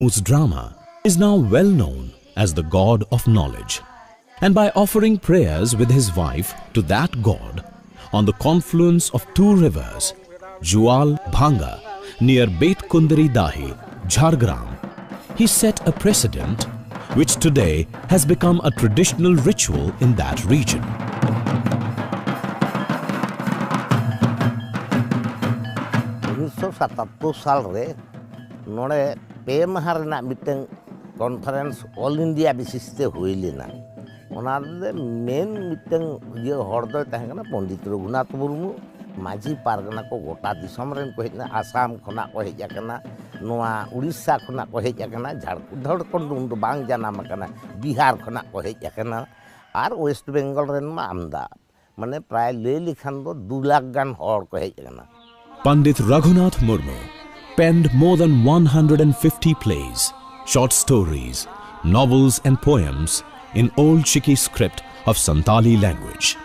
whose drama is now well known as the god of knowledge, and by offering prayers with his wife to that god on the confluence of two rivers, Jual Bhanga, near Beit Kundari Dahi, Jhargram, he set a precedent which today has become a traditional ritual in that region. Conference All India bisiste huilina. Onade main miteng ye hordo tahengana Pandit Raghunath Murmu Maji Pargana ko gota disom ren ko hejna Assam khona ko hej akana noa Odisha khona ko hej akana Jharkhand undu bang janam akana Bihar khona ko hej akana ar West Bengal ren ma amda mane pray lay likhan do 2 lakh gan hor ko hej akana. Pandit Raghunath Murmu penned more than 150 plays, short stories, novels and poems in Old Chiki script of Santali language.